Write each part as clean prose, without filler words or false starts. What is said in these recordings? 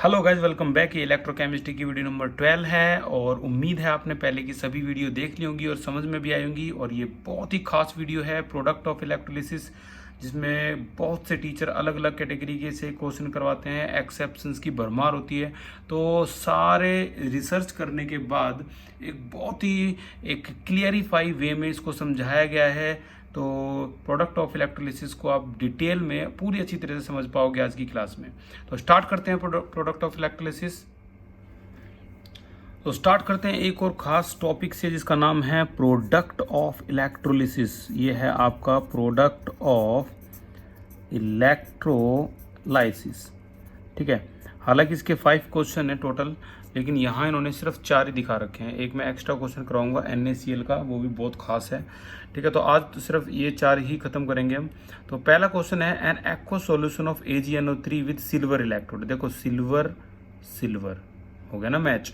Hello guys, welcome back. ये electrochemistry की video number 12 है और उम्मीद है आपने पहले की सभी वीडियो देख ली होंगी और समझ में भी आई होंगी। और ये बहुत ही खास वीडियो है, प्रोडक्ट ऑफ इलेक्ट्रोलिसिस, जिसमें बहुत से टीचर अलग अलग कैटेगरी के से क्वेश्चन करवाते हैं, एक्सेप्शंस की भरमार होती है। तो सारे रिसर्च करने के बाद एक बहुत ही एक क्लियरिफाई वे में इसको समझाया गया है। तो प्रोडक्ट ऑफ इलेक्ट्रोलिसिस को आप डिटेल में पूरी अच्छी तरह से समझ पाओगे आज की क्लास में। तो स्टार्ट करते हैं प्रोडक्ट ऑफ इलेक्ट्रोलिसिस। तो स्टार्ट करते हैं एक और ख़ास टॉपिक से जिसका नाम है प्रोडक्ट ऑफ इलेक्ट्रोलिसिस। ये है आपका प्रोडक्ट ऑफ इलेक्ट्रोलाइसिस। ठीक है, हालांकि इसके 5 क्वेश्चन है टोटल, लेकिन यहाँ इन्होंने सिर्फ 4 ही दिखा रखे हैं। एक मैं एक्स्ट्रा क्वेश्चन कराऊंगा NaCl का, वो भी बहुत खास है। ठीक है, तो आज तो सिर्फ ये 4 ही खत्म करेंगे हम। तो पहला क्वेश्चन है N aqua solution of AgNO3 with silver electrode. देखो सिल्वर सिल्वर हो गया ना मैच।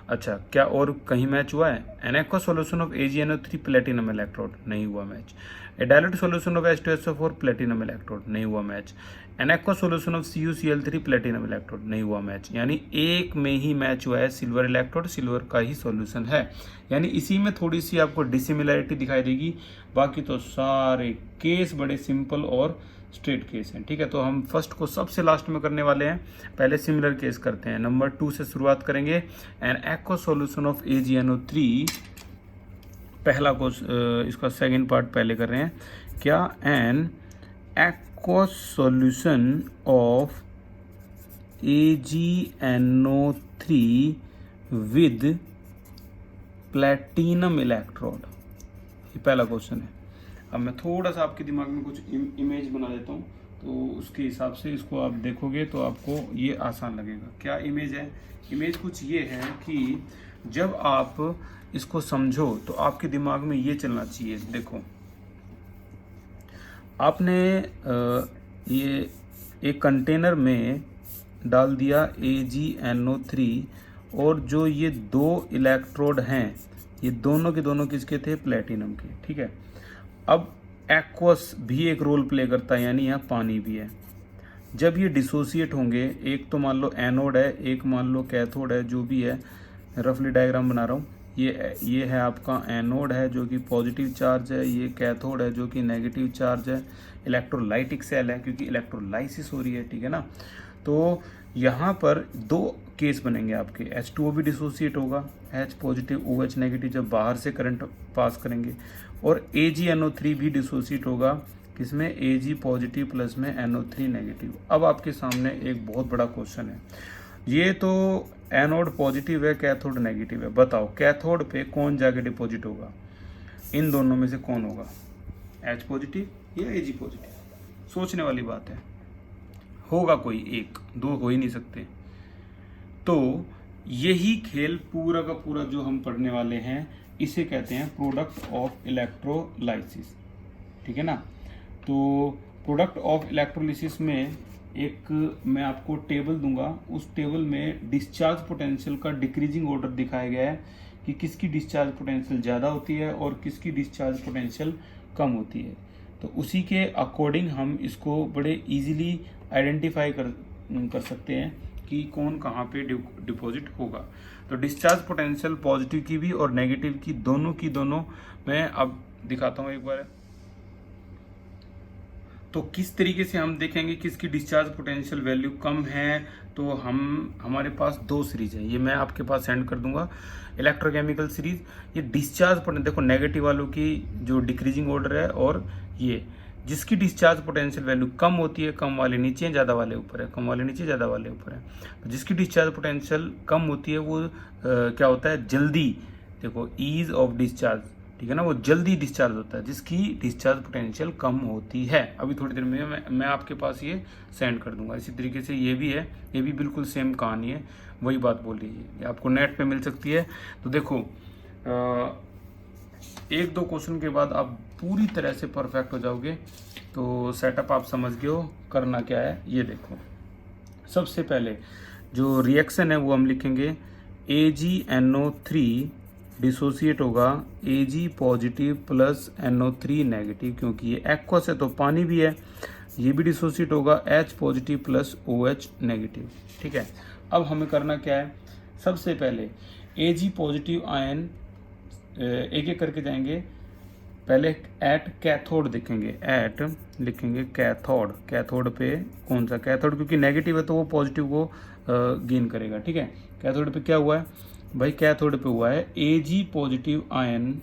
अच्छा, क्या और कहीं मैच हुआ है? N aqua solution of AgNO3 platinum electrode, नहीं हुआ match. A dilute solution of H2SO4 platinum electrode, नहीं हुआ match. N aqua solution of CuCl3 platinum electrode, नहीं हुआ मैच। यानी एक में ही मैच हुआ है सिल्वर इलेक्ट्रोड, सिल्वर का ही सॉल्यूशन है। यानी इसी में थोड़ी सी आपको डिसिमिलरिटी दिखाई देगी, बाकी तो सारे केस बड़े सिंपल और स्ट्रेट केस हैं। ठीक है, तो हम फर्स्ट को सबसे लास्ट में करने वाले हैं, पहले सिमिलर केस करते हैं। नंबर 2 से शुरुआत करेंगे। N aqua solution of AgNO3, पहला को इसका सेकंड पार्ट पहले कर रहे हैं। क्या N aqua solution of AgNO3 with platinum electrode, ये पहला क्वेश्चन है। अब मैं थोड़ा सा आपके दिमाग में कुछ इमेज बना देता हूँ, तो उसके हिसाब से इसको आप देखोगे तो आपको ये आसान लगेगा। क्या इमेज है? इमेज कुछ ये है कि जब आप इसको समझो तो आपके दिमाग में ये चलना चाहिए। देखो, आपने ये एक कंटेनर में डाल दिया AgNO3 और जो ये 2 इलेक्ट्रोड हैं, ये दोनों के दोनों किसके थे? प्लेटिनम के। ठीक है, अब एक्वस भी एक रोल प्ले करता है, यानी यहाँ पानी भी है। जब ये डिसोसिएट होंगे, एक तो मान लो एनोड है, एक मान लो कैथोड है, जो भी है, रफली डायग्राम बना रहा हूँ। ये है आपका एनोड है जो कि पॉजिटिव चार्ज है, ये कैथोड है जो कि नेगेटिव चार्ज है। इलेक्ट्रोलाइटिक सेल है क्योंकि इलेक्ट्रोलाइसिस हो रही है। ठीक है ना, तो यहाँ पर 2 केस बनेंगे आपके। H2O भी डिसोसिएट होगा, H पॉजिटिव OH नेगेटिव, जब बाहर से करंट पास करेंगे। और AgNO3 भी डिसोसिएट होगा, किसमें? Ag पॉजिटिव प्लस में NO3 नेगेटिव। अब आपके सामने एक बहुत बड़ा क्वेश्चन है। ये तो एनोड पॉजिटिव है, कैथोड नेगेटिव है। बताओ कैथोड पे कौन जाके डिपॉजिट होगा? इन दोनों में से कौन होगा? H पॉजिटिव या Ag पॉजिटिव? सोचने वाली बात है। होगा कोई एक, 2 हो ही नहीं सकते। तो यही खेल पूरा का पूरा जो हम पढ़ने वाले हैं, इसे कहते हैं प्रोडक्ट ऑफ इलेक्ट्रोलाइसिस। ठीक है ना, तो प्रोडक्ट ऑफ इलेक्ट्रोलिसिस में एक मैं आपको टेबल दूंगा, उस टेबल में डिस्चार्ज पोटेंशियल का डिक्रीजिंग ऑर्डर दिखाया गया है कि किसकी डिस्चार्ज पोटेंशियल ज़्यादा होती है और किसकी डिस्चार्ज पोटेंशियल कम होती है। तो उसी के अकॉर्डिंग हम इसको बड़े इजीली आइडेंटिफाई कर सकते हैं कि कौन कहाँ पे डिपॉजिट होगा। तो डिस्चार्ज पोटेंशियल पॉजिटिव की भी और नेगेटिव की दोनों मैं अब दिखाता हूँ एक बार। तो किस तरीके से हम देखेंगे किसकी डिस्चार्ज पोटेंशियल वैल्यू कम है। तो हमारे पास 2 सीरीज है, ये मैं आपके पास सेंड कर दूंगा, इलेक्ट्रोकेमिकल सीरीज। ये डिस्चार्ज पोटेंशियल देखो, नेगेटिव वालों की जो डिक्रीजिंग ऑर्डर है, और ये जिसकी डिस्चार्ज पोटेंशियल वैल्यू कम होती है, कम वाले नीचे, ज़्यादा वाले ऊपर है, कम वाले नीचे, ज़्यादा वाले ऊपर है। तो जिसकी डिस्चार्ज पोटेंशियल कम होती है वो क्या होता है? जल्दी, देखो ईज ऑफ डिस्चार्ज, ठीक है ना, वो जल्दी डिस्चार्ज होता है जिसकी डिस्चार्ज पोटेंशियल कम होती है। अभी थोड़ी देर में मैं आपके पास ये सेंड कर दूंगा। इसी तरीके से ये भी है, ये भी बिल्कुल सेम कहानी है, वही बात बोल रही है, ये आपको नेट पे मिल सकती है। तो देखो 1-2 क्वेश्चन के बाद आप पूरी तरह से परफेक्ट हो जाओगे। तो सेटअप आप समझ गए हो, करना क्या है ये देखो। सबसे पहले जो रिएक्शन है वो हम लिखेंगे, AgNO3 डिसोसिएट होगा Ag positive plus NO3 negative, क्योंकि ये एक्वस है तो पानी भी है। ये भी डिसोसिएट होगा H positive plus OH negative. ठीक है, अब हमें करना क्या है, सबसे पहले Ag पॉजिटिव आयन एक एक करके जाएंगे। पहले एट कैथोड देखेंगे, एट लिखेंगे कैथोड, कैथोड पे कौन सा कैथोड, क्योंकि नेगेटिव है तो वो पॉजिटिव को गेन करेगा, ठीक है। कैथोड पे क्या हुआ है भाई, कैथोड पे हुआ है Ag पॉजिटिव आयन,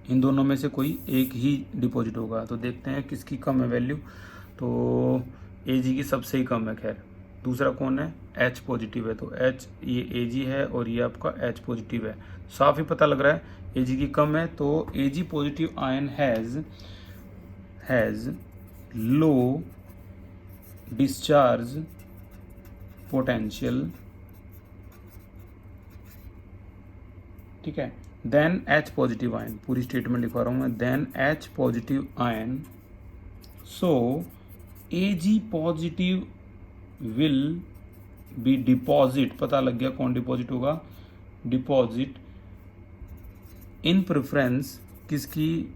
इन दोनों में से कोई एक ही डिपॉजिट होगा। तो देखते हैं किसकी कम है वैल्यू, तो Ag की सबसे ही कम है। खैर दूसरा कौन है, H पॉजिटिव है, तो H ये Ag है और ये आपका H पॉजिटिव है, साफ ही पता लग रहा है Ag की कम है। तो Ag positive ion has low discharge potential, ठीक है, देन H पॉजिटिव आयन, पूरी स्टेटमेंट लिखवा रहा हूँ मैं, then H positive ion, so Ag positive will be deposit, पता लग गया कौन डिपॉजिट होगा, डिपॉजिट इन प्रेफरेंस, किसकी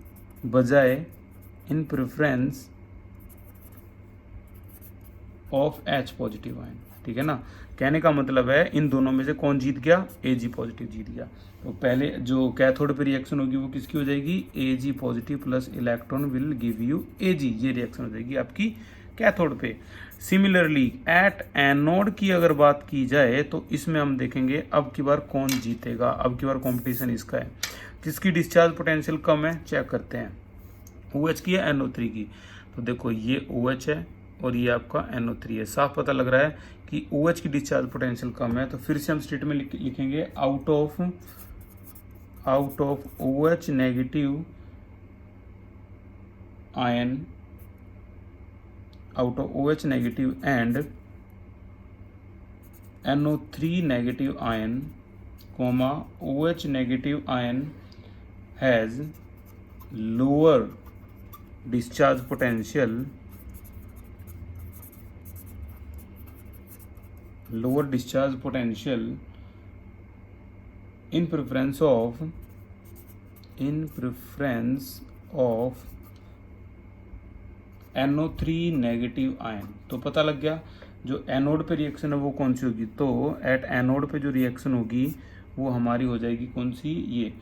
बजाय, in preference of H positive ion, ठीक है ना। कहने का मतलब है इन दोनों में से कौन जीत गया, Ag पॉजिटिव जीत गया। तो पहले जो कैथोड पे रिएक्शन होगी वो किसकी हो जाएगी, Ag positive plus electron will give you Ag, ये रिएक्शन हो जाएगी आपकी कैथोड पे। सिमिलरली एट एनोड की अगर बात की जाए तो इसमें हम देखेंगे अब की बार कौन जीतेगा, अब की बार कंपटीशन इसका है। किसकी डिस्चार्ज पोटेंशियल कम है, चेक करते हैं, OH की है NO3 की। तो देखो ये OH है और ये आपका NO3 है, साफ पता लग रहा है कि OH की डिस्चार्ज पोटेंशियल कम है। तो फिर से हम स्टेटमेंट लिखेंगे, out of OH negative ion, out of OH negative and NO3 negative ion, comma OH negative ion has lower discharge potential, in preference of NO3 negative ion. तो पता लग गया जो एनोड पे रिएक्शन है वो कौन सी होगी, तो एट एनोड पे जो रिएक्शन होगी वो हमारी हो जाएगी कौन सी, ये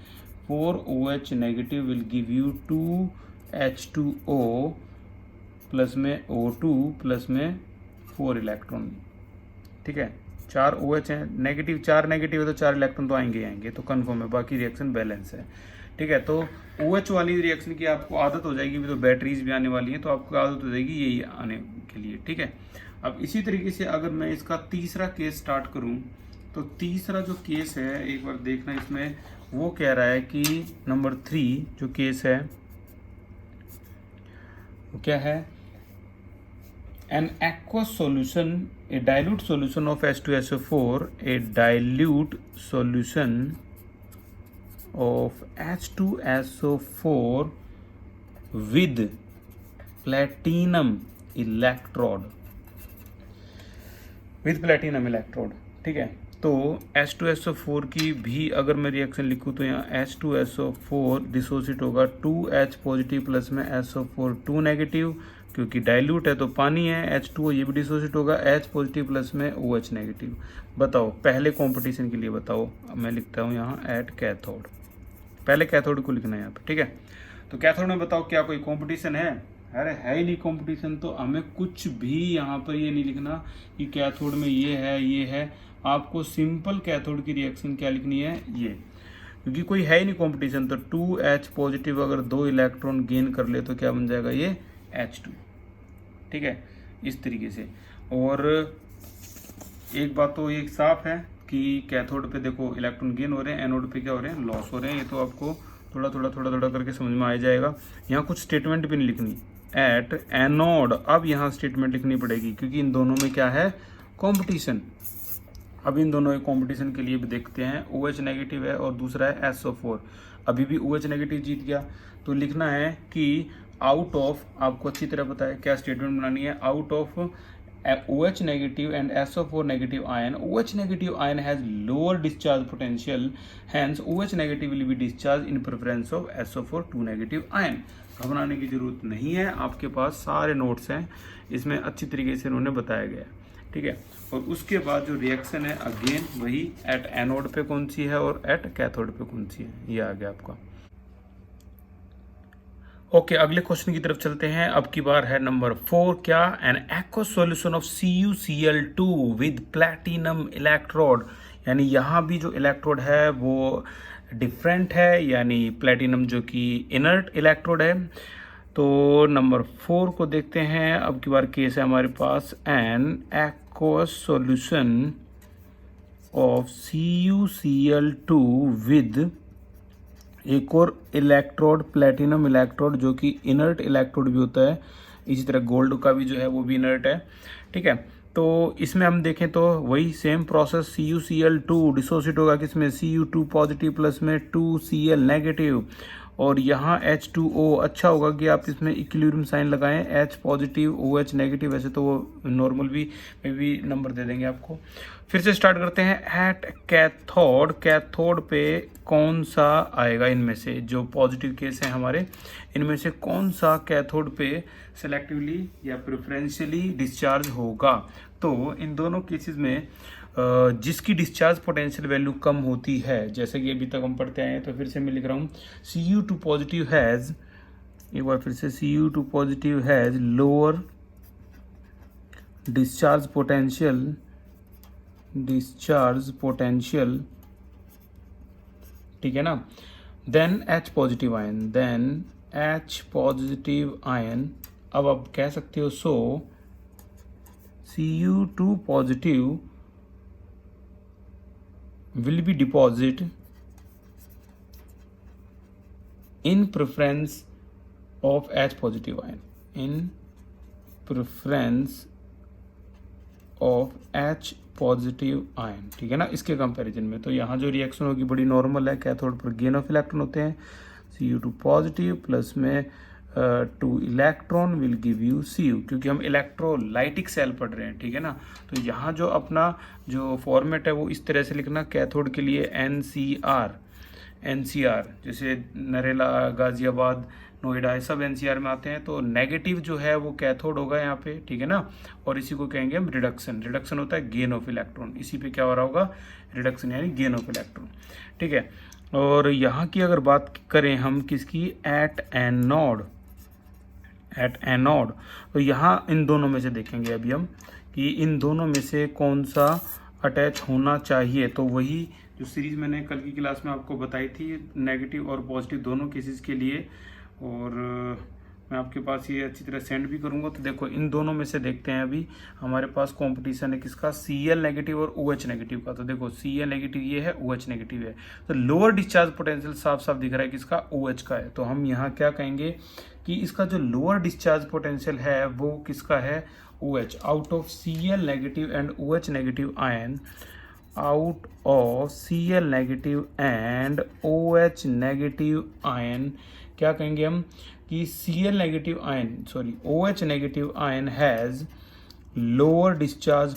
4OH negative will give you 2H2O plus में O2 प्लस में 4 इलेक्ट्रॉन, ठीक है। 4 OH है, नेगेटिव 4 नेगेटिव है तो 4 इलेक्ट्रॉन तो आएंगे, तो कन्फर्म है, बाकी रिएक्शन बैलेंस है, ठीक है। तो OH वाली रिएक्शन की आपको आदत हो जाएगी, तो बैटरीज भी आने वाली है तो आपको आदत हो जाएगी यही आने के लिए, ठीक है। अब इसी तरीके से अगर मैं इसका तीसरा केस स्टार्ट करूं, तो तीसरा जो केस है एक बार देखना, इसमें वो कह रहा है कि नंबर 3 जो केस है वो क्या है, N aqueous solution, A dilute solution of H2SO4, A dilute solution of H2SO4 with platinum electrode, ठीक है। तो H2SO4 की भी अगर मैं रिएक्शन लिखूँ तो यहाँ H2SO4 डिसोसिएट होगा 2H पॉजिटिव प्लस में SO4 2 नेगेटिव, क्योंकि डाइल्यूट है तो पानी है, H2O ये भी डिसोसिएट होगा H पॉजिटिव प्लस में OH नेगेटिव। बताओ पहले कंपटीशन के लिए बताओ, मैं लिखता हूँ यहाँ एट कैथोड, पहले कैथोड को लिखना है यहाँ पे, ठीक है। तो कैथोड में बताओ क्या कोई कंपटीशन है, अरे है ही नहीं कंपटीशन, तो हमें कुछ भी यहाँ पर ये नहीं लिखना कि कैथोड में ये है, आपको सिंपल कैथोड की रिएक्शन क्या लिखनी है, ये, क्योंकि कोई है ही नहीं कंपटीशन। तो 2H पॉजिटिव अगर 2 इलेक्ट्रॉन गेन कर ले तो क्या बन जाएगा, ये H2, ठीक है, इस तरीके से। और एक बात तो ये साफ है कि कैथोड पे देखो इलेक्ट्रॉन गेन हो रहे हैं, एनोड पे क्या हो रहे हैं, लॉस हो रहे हैं, ये तो आपको थोड़ा थोड़ा करके समझ में आ जाएगा। यहाँ कुछ स्टेटमेंट भी नहीं लिखनी, एट एनोड अब यहाँ स्टेटमेंट लिखनी पड़ेगी, क्योंकि इन दोनों में क्या है, कंपटीशन। अब इन दोनों कंपटीशन के लिए भी देखते हैं, OH नेगेटिव है और दूसरा है SO4, अभी भी OH नेगेटिव जीत गया। तो लिखना है कि आउट ऑफ, आपको अच्छी तरह पता है क्या स्टेटमेंट बनानी है, out of OH negative and SO4 negative ion, OH negative ion has lower discharge potential, hence OH negative will be discharged in preference of SO4 2 negative ion। घबराने की जरूरत नहीं है, आपके पास सारे नोट्स हैं, इसमें अच्छी तरीके से उन्होंने बताया गया है, ठीक है। और उसके बाद जो रिएक्शन है अगेन वही एट एनोड पे कौन सी है और एट कैथोड पे कौन सी है, ये आ गया आपका। ओके, अगले क्वेश्चन की तरफ चलते हैं। अब की बार है नंबर 4। क्या N aqueous solution of CuCl2 with platinum electrode, यानी यहाँ भी जो इलेक्ट्रोड है वो डिफरेंट है, यानी प्लैटिनम जो कि इनर्ट इलेक्ट्रोड है। तो नंबर 4 को देखते हैं। अब की बार केस है हमारे पास an aqueous solution of CuCl2 with एक और इलेक्ट्रोड प्लैटिनम इलेक्ट्रोड जो कि इनर्ट इलेक्ट्रोड भी होता है, इसी तरह गोल्ड का भी जो है वो भी इनर्ट है, ठीक है। तो इसमें हम देखें तो वही सेम प्रोसेस, CuCl2 डिसोसिएट होगा किसमें, Cu2 पॉजिटिव प्लस में 2Cl नेगेटिव, और यहाँ H2O। अच्छा होगा कि आप इसमें इक्विलिब्रियम साइन लगाएं, H पॉजिटिव OH नेगेटिव, वैसे तो वो नॉर्मल भी नंबर दे देंगे आपको। फिर से स्टार्ट करते हैं। एट कैथोड, कैथोड पे कौन सा आएगा इनमें से, जो पॉजिटिव केस हैं हमारे, इनमें से कौन सा कैथोड पे सेलेक्टिवली या प्रेफरेंशियली डिस्चार्ज होगा। तो इन दोनों केसेस में जिसकी डिस्चार्ज पोटेंशियल वैल्यू कम होती है, जैसे कि अभी तक हम पढ़ते आए हैं, तो फिर से मैं लिख रहा हूँ Cu2 पॉजिटिव हैज़, एक बार फिर से Cu2 positive has lower discharge potential, ठीक है ना, देन H पॉजिटिव आयन, अब आप कह सकते हो सो Cu2 positive will be deposit in preference of H positive ion, in preference of H positive ion, ठीक है ना, इसके कंपैरिजन में। तो यहाँ जो रिएक्शन होगी बड़ी नॉर्मल है, कैथोड पर गेन ऑफ इलेक्ट्रॉन होते हैं, Cu2 पॉजिटिव प्लस में 2 electron will give you Cu, क्योंकि हम इलेक्ट्रोलाइटिक सेल पढ़ रहे हैं, ठीक है ना। तो यहाँ जो अपना जो फॉर्मेट है वो इस तरह से लिखना, कैथोड के लिए NCR, जैसे नरेला, गाजियाबाद, नोएडा, ये सब NCR में आते हैं। तो नेगेटिव जो है वो कैथोड होगा यहाँ पे, ठीक है ना, और इसी को कहेंगे हम रिडक्शन होता है गेन ऑफ इलेक्ट्रॉन, इसी पे क्या हो रहा होगा, रिडक्शन यानी गेन ऑफ इलेक्ट्रॉन, ठीक है। और यहाँ की अगर बात करें हम किसकी, एट एनोड, तो यहाँ इन दोनों में से देखेंगे अभी हम कि इन दोनों में से कौन सा अटैच होना चाहिए। तो वही जो सीरीज मैंने कल की क्लास में आपको बताई थी, नेगेटिव और पॉजिटिव दोनों केसेस के लिए, और मैं आपके पास ये अच्छी तरह सेंड भी करूँगा। तो देखो इन दोनों में से देखते हैं, अभी हमारे पास कंपटीशन है किसका, Cl नेगेटिव और OH नेगेटिव का। तो देखो Cl नेगेटिव ये है, OH नेगेटिव है, तो लोअर डिस्चार्ज पोटेंशियल साफ साफ दिख रहा है किसका, OH का है। तो हम यहाँ क्या कहेंगे कि इसका जो लोअर डिस्चार्ज पोटेंशियल है वो किसका है, OH। Out of Cl negative and OH negative ion, out of Cl negative and OH negative ion, क्या कहेंगे हम कि Cl negative ion, sorry OH negative ion has lower discharge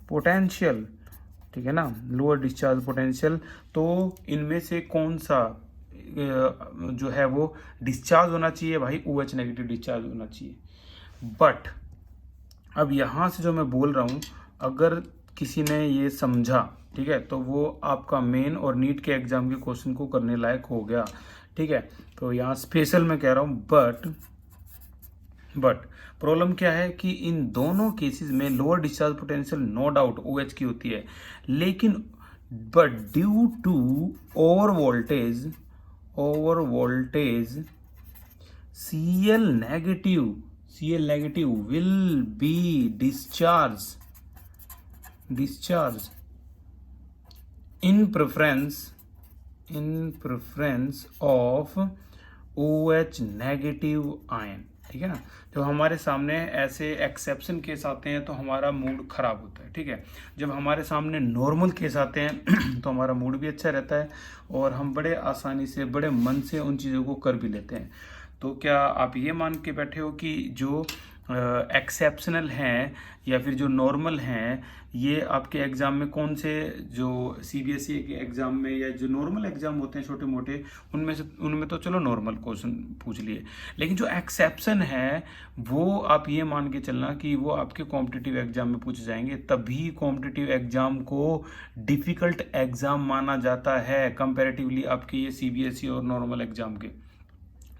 potential, ठीक है ना, लोअर डिस्चार्ज पोटेंशियल। तो इनमें से कौन सा जो है वो डिस्चार्ज होना चाहिए, भाई OH नेगेटिव डिस्चार्ज होना चाहिए। बट अब यहाँ से जो मैं बोल रहा हूँ, अगर किसी ने ये समझा, ठीक है, तो वो आपका मेन और नीट के एग्जाम के क्वेश्चन को करने लायक हो गया, ठीक है। तो यहाँ स्पेशल मैं कह रहा हूँ, बट प्रॉब्लम क्या है कि इन दोनों केसेस में lower discharge potential no doubt OH की होती है, लेकिन but due to over voltage Cl negative will be discharge in preference of OH negative ion, ठीक है ना। जब हमारे सामने ऐसे एक्सेप्शन केस आते हैं तो हमारा मूड खराब होता है, ठीक है। जब हमारे सामने नॉर्मल केस आते हैं तो हमारा मूड भी अच्छा रहता है और हम बड़े आसानी से, बड़े मन से उन चीज़ों को कर भी लेते हैं। तो क्या आप ये मान के बैठे हो कि जो एक्सेप्शनल हैं या फिर जो नॉर्मल हैं, ये आपके एग्ज़ाम में कौन से, जो सीबीएसई के एग्ज़ाम में या जो नॉर्मल एग्ज़ाम होते हैं छोटे मोटे, उनमें तो चलो नॉर्मल क्वेश्चन पूछ लिए, लेकिन जो एक्सेप्शन है वो आप ये मान के चलना कि वो आपके कॉम्पिटिटिव एग्ज़ाम में पूछे जाएंगे। तभी कॉम्पिटिटिव एग्ज़ाम को डिफ़िकल्ट एग्ज़ाम माना जाता है कंपैरेटिवली आपके ये सीबीएसई और नॉर्मल एग्ज़ाम के,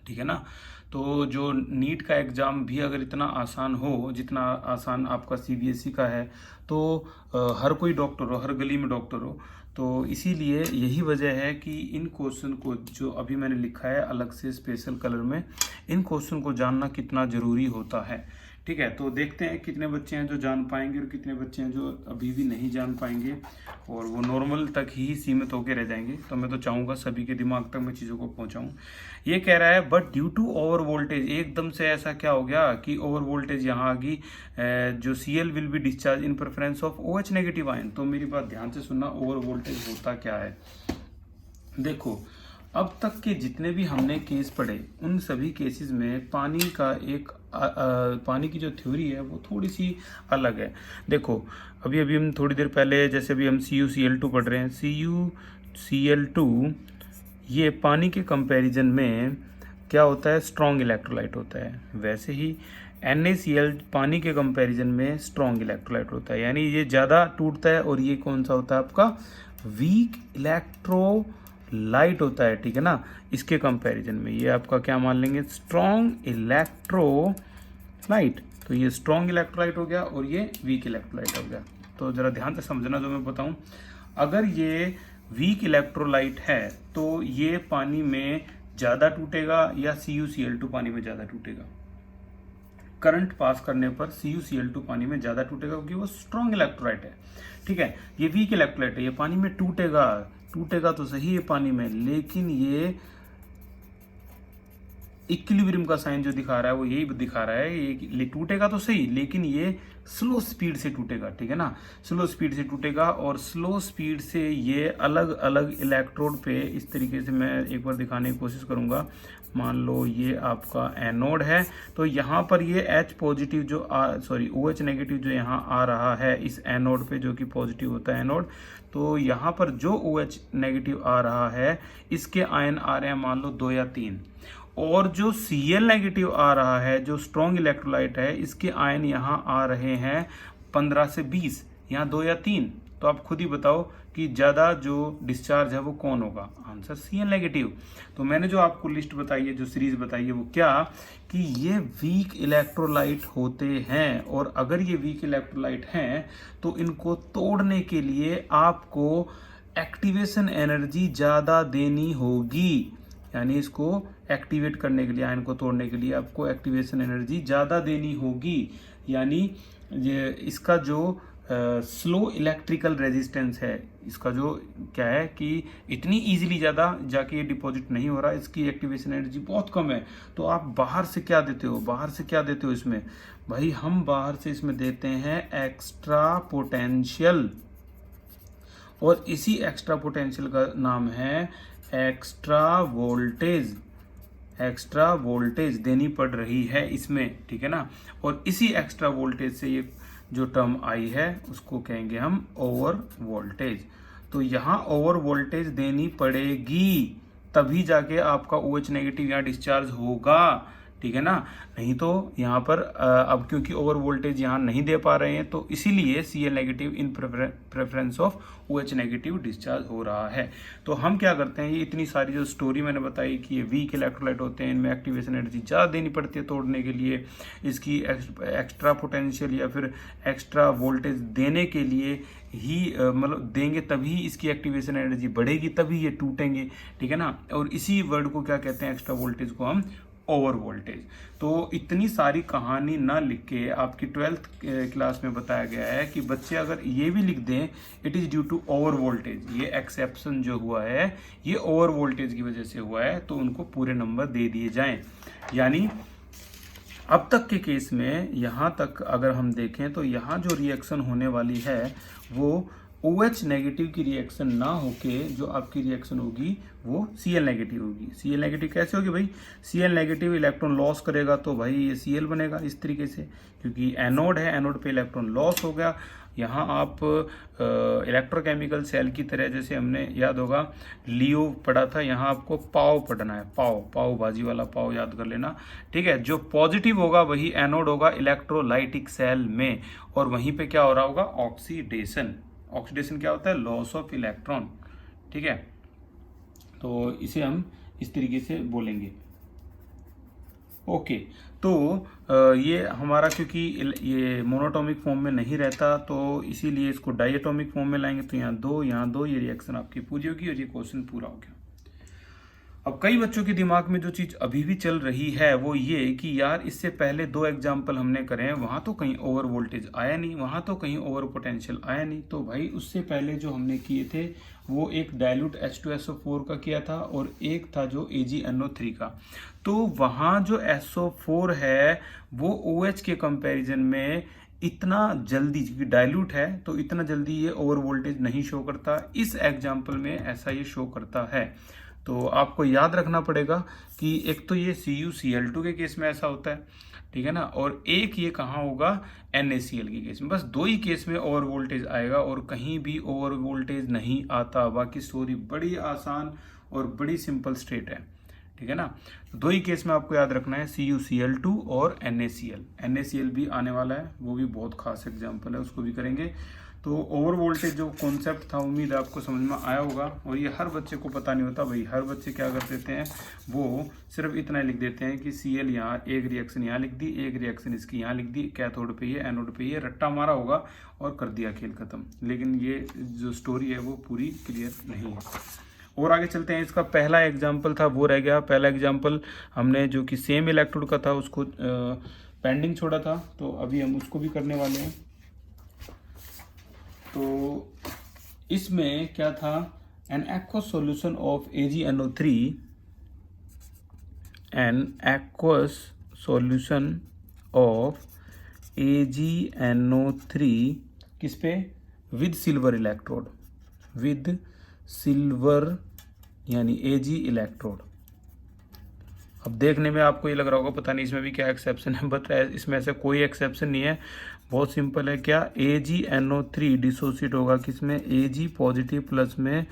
ठीक है ना। तो जो नीट का एग्ज़ाम भी अगर इतना आसान हो जितना आसान आपका सीबीएसई का है, तो हर कोई डॉक्टर हो, हर गली में डॉक्टर हो। तो इसीलिए यही वजह है कि इन क्वेश्चन को जो अभी मैंने लिखा है अलग से स्पेशल कलर में, इन क्वेश्चन को जानना कितना ज़रूरी होता है, ठीक है। तो देखते हैं कितने बच्चे हैं जो जान पाएंगे और कितने बच्चे हैं जो अभी भी नहीं जान पाएंगे और वो नॉर्मल तक ही सीमित होकर रह जाएंगे। तो मैं तो चाहूँगा सभी के दिमाग तक मैं चीज़ों को पहुँचाऊँ। ये कह रहा है but due to over voltage, एकदम से ऐसा क्या हो गया कि ओवर वोल्टेज यहाँ आ गई, जो Cl will be discharge in preference of OH negative ion. तो मेरी बात ध्यान से सुनना, ओवर वोल्टेज होता क्या है। देखो, अब तक के जितने भी हमने केस पढ़े उन सभी केसेस में पानी का एक पानी की जो थ्योरी है वो थोड़ी सी अलग है। देखो, अभी हम थोड़ी देर पहले जैसे अभी हम CuCl2 पढ़ रहे हैं, CuCl2 ये पानी के कंपैरिजन में क्या होता है, स्ट्रॉन्ग इलेक्ट्रोलाइट होता है। वैसे ही NaCl पानी के कंपैरिजन में स्ट्रॉन्ग इलेक्ट्रोलाइट होता है, यानी ये ज़्यादा टूटता है और ये कौन सा होता है आपका, वीक इलेक्ट्रोलाइट होता है, ठीक है ना। इसके कंपैरिजन में ये आपका क्या मान लेंगे, स्ट्रॉन्ग इलेक्ट्रोलाइट। तो ये स्ट्रॉन्ग इलेक्ट्रोलाइट हो गया और ये वीक इलेक्ट्रोलाइट हो गया। तो ज़रा ध्यान से समझना जो मैं बताऊँ, अगर ये वीक इलेक्ट्रोलाइट है तो ये पानी में ज़्यादा टूटेगा या CuCl2 पानी में ज़्यादा टूटेगा। करंट पास करने पर CuCl2 पानी में ज़्यादा टूटेगा क्योंकि वो स्ट्रॉन्ग इलेक्ट्रोलाइट है, ठीक है। ये वीक इलेक्ट्रोलाइट है, ये पानी में टूटेगा तो सही है पानी में, लेकिन ये इक्विलिब्रियम का साइन जो दिखा रहा है वो यही दिखा रहा है, ये टूटेगा तो सही लेकिन ये स्लो स्पीड से टूटेगा, ठीक है ना। स्लो स्पीड से टूटेगा और स्लो स्पीड से ये अलग अलग इलेक्ट्रोड पे इस तरीके से मैं एक बार दिखाने की कोशिश करूँगा। मान लो ये आपका एनोड है, तो यहाँ पर ये H पॉजिटिव जो OH नेगेटिव जो यहाँ आ रहा है इस एनोड पे, जो कि पॉजिटिव होता है एनोड, तो यहाँ पर जो OH नेगेटिव आ रहा है इसके आयन आ रहे हैं मान लो 2 या 3, और जो Cl नेगेटिव आ रहा है जो स्ट्रॉन्ग इलेक्ट्रोलाइट है इसके आयन यहाँ आ रहे हैं 15 से 20, यहाँ 2 या 3। तो आप खुद ही बताओ कि ज़्यादा जो डिस्चार्ज है वो कौन होगा, आंसर Cl नेगेटिव। तो मैंने जो आपको लिस्ट बताई है, जो सीरीज बताई है, वो क्या कि ये वीक इलेक्ट्रोलाइट होते हैं, और अगर ये वीक इलेक्ट्रोलाइट हैं तो इनको तोड़ने के लिए आपको एक्टिवेशन एनर्जी ज़्यादा देनी होगी, यानी इसको एक्टिवेट करने के लिए, आयन को तोड़ने के लिए आपको एक्टिवेशन एनर्जी ज़्यादा देनी होगी। यानी ये इसका जो स्लो इलेक्ट्रिकल रेजिस्टेंस है, इसका जो क्या है कि इतनी इजीली ज़्यादा जाके ये डिपॉजिट नहीं हो रहा, इसकी एक्टिवेशन एनर्जी बहुत कम है। तो आप बाहर से क्या देते हो, इसमें भाई हम बाहर से इसमें देते हैं एक्स्ट्रा पोटेंशियल, और इसी एक्स्ट्रा पोटेंशियल का नाम है एक्स्ट्रा वोल्टेज देनी पड़ रही है इसमें, ठीक है ना। और इसी एक्स्ट्रा वोल्टेज से ये जो टर्म आई है उसको कहेंगे हम ओवर वोल्टेज। तो यहाँ ओवर वोल्टेज देनी पड़ेगी तभी जाके आपका OH नेगेटिव यहाँ डिस्चार्ज होगा, ठीक है ना। नहीं तो यहाँ पर अब क्योंकि ओवर वोल्टेज यहाँ नहीं दे पा रहे हैं तो इसीलिए Cl negative in preference of OH negative discharge हो रहा है। तो हम क्या करते हैं, ये इतनी सारी जो स्टोरी मैंने बताई कि ये वीक इलेक्ट्रोलाइट होते हैं, इनमें एक्टिवेशन एनर्जी ज़्यादा देनी पड़ती है तोड़ने के लिए, इसकी एक्स्ट्रा पोटेंशियल या फिर एक्स्ट्रा वोल्टेज देने के लिए ही मतलब देंगे तभी इसकी एक्टिवेशन एनर्जी बढ़ेगी, तभी ये टूटेंगे, ठीक है ना। और इसी वर्ड को क्या कहते हैं, एक्स्ट्रा वोल्टेज को हम ओवर वोल्टेज। तो इतनी सारी कहानी ना लिख के आपकी 12th क्लास में बताया गया है कि बच्चे अगर ये भी लिख दें it is due to over voltage, ये एक्सेप्शन जो हुआ है ये ओवर वोल्टेज की वजह से हुआ है, तो उनको पूरे नंबर दे दिए जाएं। यानी अब तक के केस में यहाँ तक अगर हम देखें तो यहाँ जो रिएक्शन होने वाली है वो OH नेगेटिव की रिएक्शन ना होके जो आपकी रिएक्शन होगी वो Cl नेगेटिव होगी। Cl नेगेटिव कैसे होगी भाई? Cl नेगेटिव इलेक्ट्रॉन लॉस करेगा तो भाई ये Cl बनेगा इस तरीके से, क्योंकि एनोड है, एनोड पे इलेक्ट्रॉन लॉस हो गया। यहाँ आप इलेक्ट्रोकेमिकल सेल की तरह, जैसे हमने याद होगा लियो पढ़ा था, यहाँ आपको पाव पढ़ना है, पाव भाजी वाला पाव याद कर लेना, ठीक है। जो पॉजिटिव होगा वही एनोड होगा इलेक्ट्रोलाइटिक सेल में, और वहीं पे क्या हो रहा होगा? ऑक्सीडेशन। ऑक्सीडेशन क्या होता है? लॉस ऑफ इलेक्ट्रॉन, ठीक है। तो इसे हम इस तरीके से बोलेंगे। ओके, तो ये हमारा क्योंकि ये मोनोटॉमिक फॉर्म में नहीं रहता तो इसीलिए इसको डायटोमिक फॉर्म में लाएंगे, तो यहाँ दो ये रिएक्शन आपकी पूरी होगी और ये क्वेश्चन पूरा हो गया। अब कई बच्चों के दिमाग में जो चीज़ अभी भी चल रही है वो ये कि यार इससे पहले 2 एग्जाम्पल हमने करे हैं, वहाँ तो कहीं ओवर वोल्टेज आया नहीं, वहाँ तो कहीं ओवर पोटेंशियल आया नहीं। तो भाई उससे पहले जो हमने किए थे वो एक डाइल्यूट H2SO4 का किया था और एक था जो AgNO3 का। तो वहाँ जो SO4 है वो OH के कंपैरिजन में इतना जल्दी, क्योंकि डाइल्यूट है तो इतना जल्दी ये ओवर वोल्टेज नहीं शो करता। इस एग्जाम्पल में ऐसा ये शो करता है। तो आपको याद रखना पड़ेगा कि एक तो ये CuCl2 के केस में ऐसा होता है, ठीक है ना, और एक ये कहाँ होगा? NaCl के केस में। बस 2 ही केस में ओवर वोल्टेज आएगा और कहीं भी ओवर वोल्टेज नहीं आता। बाकी स्टोरी बड़ी आसान और बड़ी सिंपल स्ट्रेट है, ठीक है ना। 2 ही केस में आपको याद रखना है, CuCl2 और NaCl। NaCl भी आने वाला है, वो भी बहुत खास एग्जाम्पल है, उसको भी करेंगे। तो ओवर वोल्टेज जो कॉन्सेप्ट था उम्मीद है आपको समझ में आया होगा। और ये हर बच्चे को पता नहीं होता भाई, हर बच्चे क्या कर देते हैं, वो सिर्फ इतना लिख देते हैं कि Cl यहाँ, एक रिएक्शन यहाँ लिख दी, एक रिएक्शन इसकी यहाँ लिख दी, कैथोड पे ये, एनोड पे ये, रट्टा मारा होगा और कर दिया खेल खत्म। लेकिन ये जो स्टोरी है वो पूरी क्लियर नहीं है। और आगे चलते हैं। इसका पहला एग्जाम्पल था वो रह गया। पहला एग्जाम्पल हमने जो कि सेम इलेक्ट्रोड का था उसको पेंडिंग छोड़ा था, तो अभी हम उसको भी करने वाले हैं। तो इसमें क्या था? N aqueous solution of AgNO3, N aqueous solution of AgNO3 किस पे? With silver electrode, with silver यानी Ag इलेक्ट्रोड। अब देखने में आपको ये लग रहा होगा पता नहीं इसमें भी क्या एक्सेप्शन है, बट इसमें ऐसे कोई एक्सेप्शन नहीं है, बहुत सिंपल है। क्या? AgNO3 डिसोसिएट होगा किसमें? Ag पॉजिटिव प्लस में,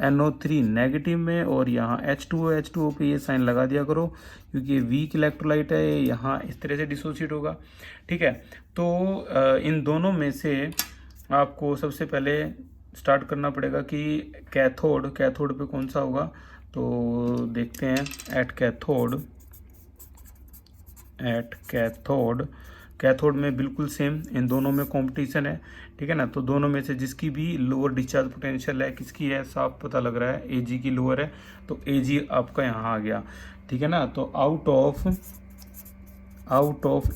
NO3 नेगेटिव में, और यहाँ H2O पे ये साइन लगा दिया करो क्योंकि ये वीक इलेक्ट्रोलाइट है, यहाँ इस तरह से डिसोसिएट होगा, ठीक है। तो इन दोनों में से आपको सबसे पहले स्टार्ट करना पड़ेगा कि कैथोड पे कौन सा होगा। तो देखते हैं, एट कैथोड में बिल्कुल सेम, इन दोनों में कंपटीशन है, ठीक है ना। तो दोनों में से जिसकी भी लोअर डिस्चार्ज पोटेंशियल है, किसकी है साफ पता लग रहा है, Ag की लोअर है, तो Ag आपका यहाँ आ गया, ठीक है ना। तो out of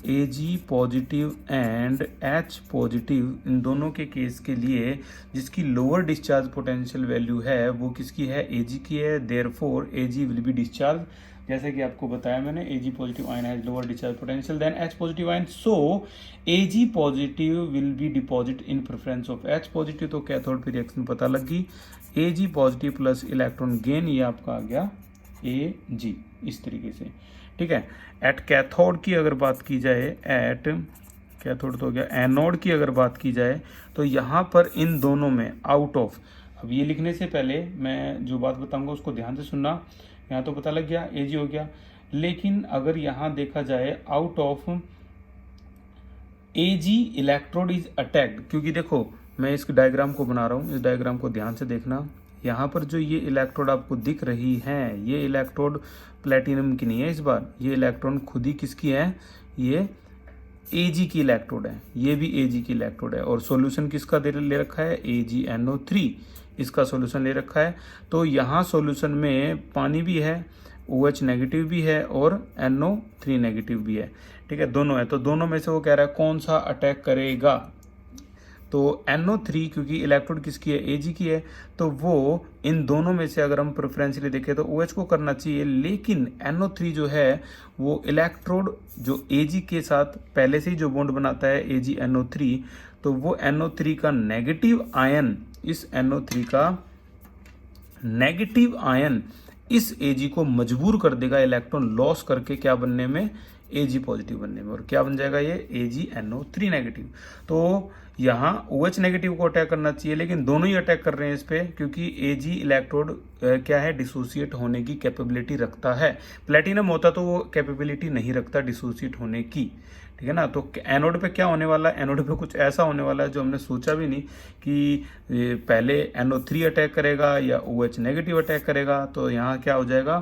Ag positive and H positive, इन दोनों के केस के लिए जिसकी लोअर डिस्चार्ज पोटेंशियल वैल्यू है वो किसकी है? Ag की है। Therefore Ag will be discharge, जैसे कि आपको बताया मैंने, Ag positive ion has lower discharge potential then H positive ion, so Ag positive will be deposit in preference of H positive. तो कैथोड पे रिएक्शन पता लग गई, Ag positive plus electron gain, ये आपका आ गया Ag, इस तरीके से, ठीक है। एट कैथोड की अगर बात की जाए, एट कैथोड तो हो गया, एनोड की अगर बात की जाए तो यहाँ पर इन दोनों में आउट ऑफ, अब ये लिखने से पहले मैं जो बात बताऊंगा उसको ध्यान से सुनना। यहाँ तो पता लग गया Ag हो गया, लेकिन अगर यहाँ देखा जाए out of Ag electrode is attacked, क्योंकि देखो मैं इस डायग्राम को बना रहा हूँ, इस डायग्राम को ध्यान से देखना। यहाँ पर जो ये इलेक्ट्रोड आपको दिख रही हैं, ये इलेक्ट्रोड प्लेटिनम की नहीं है इस बार, ये इलेक्ट्रॉन खुद ही किसकी है? ये Ag की इलेक्ट्रोड है, ये भी Ag की इलेक्ट्रोड है। और सॉल्यूशन किसका ले रखा है? AgNO3, इसका सॉल्यूशन ले रखा है। तो यहाँ सॉल्यूशन में पानी भी है, OH नेगेटिव भी है और NO3 नेगेटिव भी है, ठीक है, दोनों है। तो दोनों में से वो कह रहा है कौन सा अटैक करेगा। तो NO3 क्योंकि इलेक्ट्रोड किसकी है? Ag की है, तो वो इन दोनों में से अगर हम प्रेफरेंशियली देखें तो OH को करना चाहिए, लेकिन NO3 जो है वो इलेक्ट्रोड जो Ag के साथ पहले से ही जो बॉन्ड बनाता है AgNO3, तो वो NO3 का नेगेटिव आयन, इस NO3 का नेगेटिव आयन इस Ag को मजबूर कर देगा इलेक्ट्रॉन लॉस करके क्या बनने में, Ag पॉजिटिव बनने में, और क्या बन जाएगा ये AgNO3 नेगेटिव। तो यहाँ OH नेगेटिव को अटैक करना चाहिए, लेकिन दोनों ही अटैक कर रहे हैं इस पे, क्योंकि Ag इलेक्ट्रोड क्या है, डिसोसिएट होने की कैपेबिलिटी रखता है। प्लेटिनम होता तो वो कैपेबिलिटी नहीं रखता डिसोसिएट होने की, ठीक है ना। तो एनोड पे क्या होने वाला है, एनोड पे कुछ ऐसा होने वाला है जो हमने सोचा भी नहीं कि पहले NO3 अटैक करेगा या OH नेगेटिव अटैक करेगा। तो यहाँ क्या हो जाएगा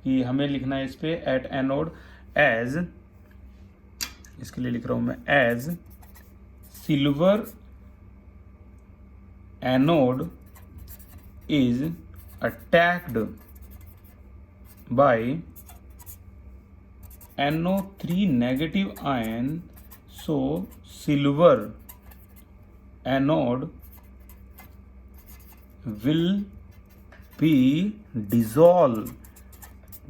कि हमें लिखना है इस पे एट एनोड एज, इसके लिए लिख रहा हूं मैं as silver anode is attacked by NO3 negative ion, so silver anode will be dissolve,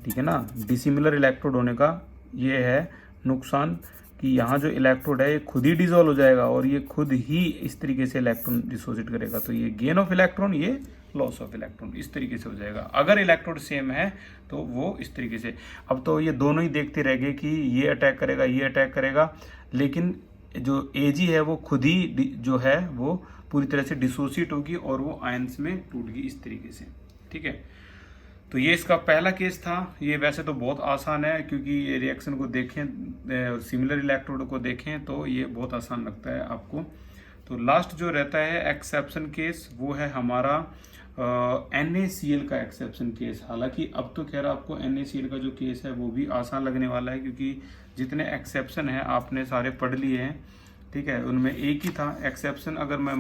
ठीक है ना। डिसिमिलर इलेक्ट्रोड होने का ये है नुकसान कि यहाँ जो इलेक्ट्रोड है ये खुद ही डिसॉल्व हो जाएगा और ये खुद ही इस तरीके से इलेक्ट्रॉन डिसोसिएट करेगा। तो ये गेन ऑफ इलेक्ट्रॉन, ये लॉस ऑफ इलेक्ट्रॉन, इस तरीके से हो जाएगा। अगर इलेक्ट्रोड सेम है तो वो इस तरीके से। अब तो ये दोनों ही देखते रह गए कि ये अटैक करेगा, ये अटैक करेगा, लेकिन जो Ag है वो खुद ही जो है वो पूरी तरह से डिसोसिएट होगी और वो आयंस में टूट गई इस तरीके से, ठीक है। तो ये इसका पहला केस था। ये वैसे तो बहुत आसान है, क्योंकि ये रिएक्शन को देखें, सिमिलर इलेक्ट्रोड को देखें तो ये बहुत आसान लगता है आपको। तो लास्ट जो रहता है एक्सेप्शन केस, वो है हमारा NaCl का एक्सेप्शन केस। हालांकि अब तो खैर आपको NaCl का जो केस है वो भी आसान लगने वाला है, क्योंकि जितने एक्सेप्शन हैं आपने सारे पढ़ लिए हैं, ठीक है। उनमें एक ही था एक्सेप्शन, अगर मैं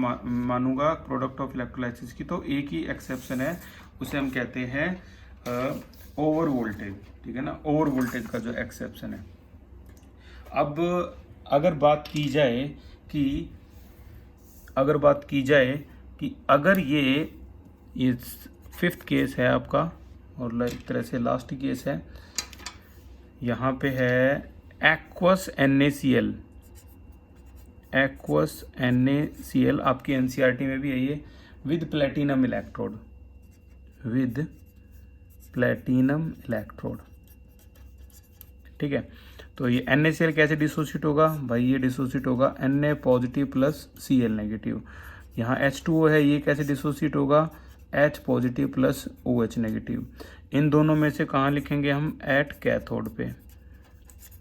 मानूंगा प्रोडक्ट ऑफ इलेक्ट्रोलाइसिस की, तो एक ही एक्सेप्शन है, उसे हम कहते हैं ओवर वोल्टेज, ठीक है ना। ओवर वोल्टेज का जो एक्सेप्शन है। अब अगर बात की जाए कि अगर ये फिफ्थ केस है आपका, और एक तरह से लास्ट केस है, यहाँ पे है एक्वस NaCl, आपकी NCERT में भी है ये, विद प्लेटिनम इलेक्ट्रोड, ठीक है। तो ये NaCl कैसे डिसोसिएट होगा भाई, ये डिसोसिएट होगा Na positive plus Cl negative. यहाँ H2O है, ये कैसे डिसोसिएट होगा, H positive plus OH negative. इन दोनों में से कहाँ लिखेंगे हम, एट कैथोड पे,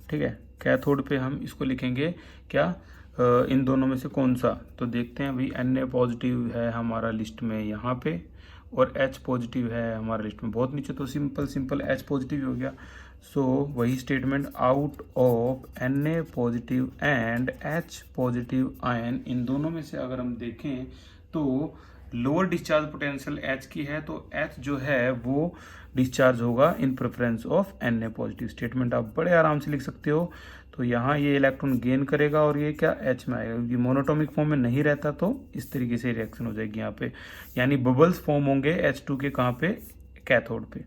ठीक है। कैथोड पे हम इसको लिखेंगे क्या, इन दोनों में से कौन सा। तो देखते हैं भाई, Na पॉजिटिव है हमारा लिस्ट में यहाँ पे, और H पॉजिटिव है हमारे लिस्ट में बहुत नीचे, तो सिंपल H पॉजिटिव हो गया। सो वही statement, out of Na positive and H positive ion, इन दोनों में से अगर हम देखें तो लोअर डिस्चार्ज पोटेंशियल H की है, तो H जो है वो डिस्चार्ज होगा in preference of Na positive. Statement आप बड़े आराम से लिख सकते हो। तो यहाँ ये इलेक्ट्रॉन गेन करेगा और ये क्या H में आएगा, क्योंकि मोनोटॉमिक फॉर्म में नहीं रहता, तो इस तरीके से रिएक्शन हो जाएगी यहाँ पे, यानी बबल्स फॉर्म होंगे H2 के, कहाँ पे, कैथोड पे,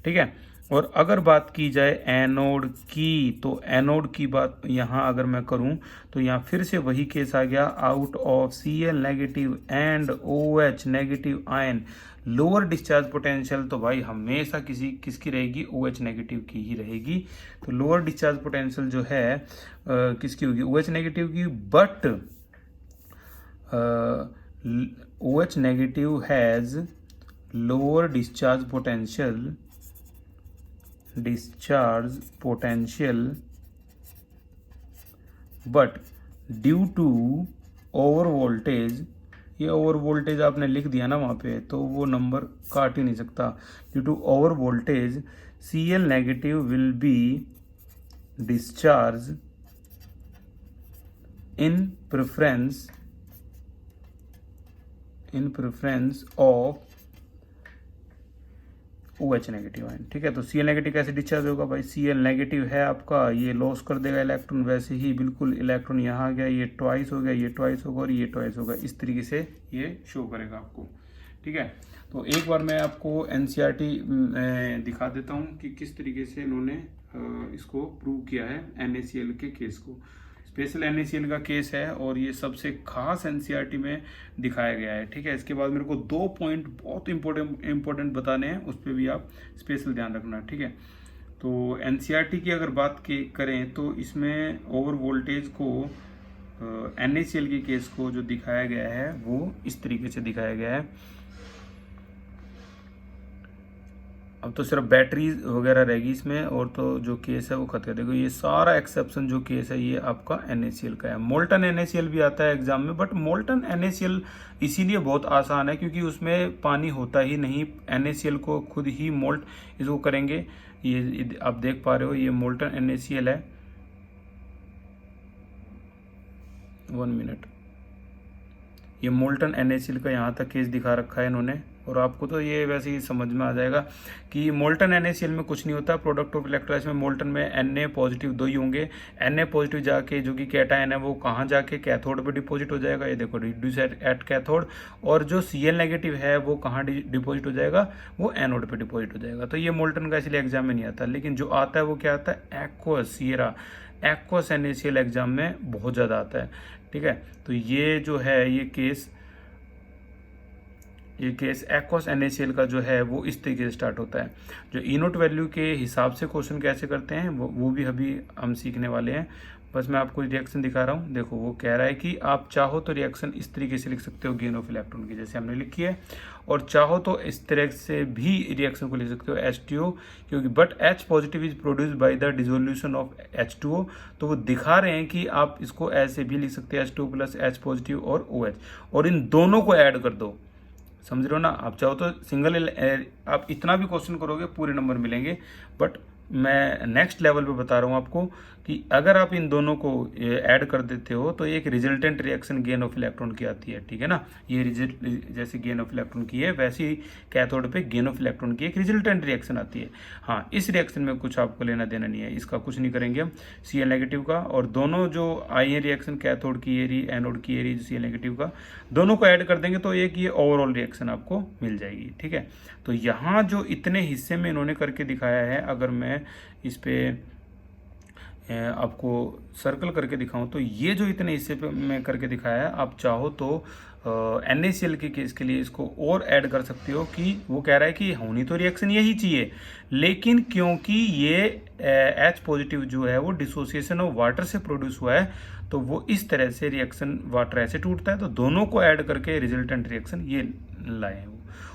ठीक है। और अगर बात की जाए एनोड की, तो एनोड की बात यहाँ अगर मैं करूँ तो यहाँ फिर से वही केस आ गया, out of Cl negative and OH negative ion, lower discharge potential, तो भाई हमेशा किसकी रहेगी, OH नेगेटिव की ही रहेगी। तो लोअर डिस्चार्ज पोटेंशियल जो है किसकी होगी, OH नेगेटिव की, but OH negative has lower discharge potential but due to over voltage, ये ओवर वोल्टेज आपने लिख दिया ना वहाँ पे, तो वो नंबर काट ही नहीं सकता। Due to over voltage Cl negative will be discharge in preference of OH negative ion, ठीक है। तो Cl नेगेटिव कैसे डिस्चार्ज होगा भाई, Cl नेगेटिव है आपका, ये लॉस कर देगा इलेक्ट्रॉन, वैसे ही बिल्कुल इलेक्ट्रॉन यहाँ आ गया, ये ट्वाइस हो गया, ये ट्वाइस होगा और ये ट्वाइस होगा, इस तरीके से ये शो करेगा आपको, ठीक है। तो एक बार मैं आपको NCERT दिखा देता हूँ कि किस तरीके से इन्होंने इसको प्रूव किया है NaCl के केस को। स्पेशल NaCl का केस है और ये सबसे खास NCERT में दिखाया गया है। ठीक है, इसके बाद मेरे को 2 पॉइंट बहुत इंपॉर्टेंट बताने हैं, उस पर भी आप स्पेशल ध्यान रखना। ठीक है, तो NCERT की अगर बात करें तो इसमें ओवर वोल्टेज को NaCl के केस को जो दिखाया गया है वो इस तरीके से दिखाया गया है। अब तो सिर्फ बैटरी वगैरह रहेगी इसमें, और तो जो केस है वो खत्म कर देगा। ये सारा एक्सेप्शन जो केस है ये आपका NaCl का है। मोल्टन NaCl भी आता है एग्जाम में, बट मोल्टन NaCl इसीलिए बहुत आसान है क्योंकि उसमें पानी होता ही नहीं। NaCl को खुद ही मोल्ट इसको करेंगे। ये आप देख पा रहे हो, ये मोल्टन NaCl है। 1 मिनट, ये मोल्टन NaCl का यहाँ तक केस दिखा रखा है इन्होंने, और आपको तो ये वैसे ही समझ में आ जाएगा कि मोल्टन NaCl में कुछ नहीं होता। प्रोडक्ट ऑफ इलेक्ट्रोलाइसिस में मोल्टन में Na पॉजिटिव 2 ही होंगे। Na पॉजिटिव जाके जो कि कैटायन है वो कहाँ जाके कैथोड पे डिपॉजिट हो जाएगा, ये देखो रिड्यूस एट कैथोड, और जो Cl नेगेटिव है वो कहाँ डिपॉजिट हो जाएगा, वो एनोड पे डिपॉजिट हो जाएगा। तो ये मोल्टन का इसलिए एग्जाम में नहीं आता, लेकिन जो आता है वो क्या आता है, aqueous Sierra aqueous NaCl exam में बहुत ज़्यादा आता है। ठीक है, तो ये जो है ये केस एक्वस NaCl का जो है वो इस तरीके से स्टार्ट होता है। जो इनोट वैल्यू के हिसाब से क्वेश्चन कैसे करते हैं वो भी अभी हम सीखने वाले हैं। बस मैं आपको रिएक्शन दिखा रहा हूँ। देखो वो कह रहा है कि आप चाहो तो रिएक्शन इस तरीके से लिख सकते हो गेन ऑफ इलेक्ट्रॉन की, जैसे हमने लिखी है, और चाहो तो इस तरह से भी रिएक्शन को लिख सकते हो H2O, क्योंकि but H positive is produce by the dissolution of H2O। तो वो दिखा रहे हैं कि आप इसको ऐसे भी लिख सकते हैं H2O प्लस H पॉजिटिव और OH, और इन दोनों को ऐड कर दो। समझ रहे हो ना, आप चाहो तो सिंगल आप इतना भी क्वेश्चन करोगे पूरे नंबर मिलेंगे, बट मैं नेक्स्ट लेवल पे बता रहा हूँ आपको कि अगर आप इन दोनों को ऐड कर देते हो तो एक resultant reaction gain of electron की आती है। ठीक है ना, ये रिजल्ट जैसे गेन ऑफ इलेक्ट्रॉन की है वैसे ही कैथोड पे गेन ऑफ इलेक्ट्रॉन की एक रिजल्टेंट रिएक्शन आती है। हाँ, इस रिएक्शन में कुछ आपको लेना देना नहीं है, इसका कुछ नहीं करेंगे हम Cl नेगेटिव का, और दोनों जो आई है रिएक्शन कैथोड की एरी एनोड की एरी Cl नेगेटिव का, दोनों को ऐड कर देंगे तो एक ये ओवरऑल रिएक्शन आपको मिल जाएगी। ठीक है, तो यहाँ जो इतने हिस्से में इन्होंने करके दिखाया है, अगर मैं इस पे आपको सर्कल करके दिखाऊं तो ये जो इतने हिस्से पे मैं करके दिखाया है, आप चाहो तो NaCl के केस के लिए इसको और ऐड कर सकते हो कि वो कह रहा है कि होनी तो रिएक्शन यही चाहिए, लेकिन क्योंकि ये H पॉजिटिव जो है वो डिसोसिएशन ऑफ वाटर से प्रोड्यूस हुआ है, तो वो इस तरह से रिएक्शन वाटर ऐसे टूटता है, तो दोनों को ऐड करके रिजल्टेंट रिएक्शन ये लाए हैं।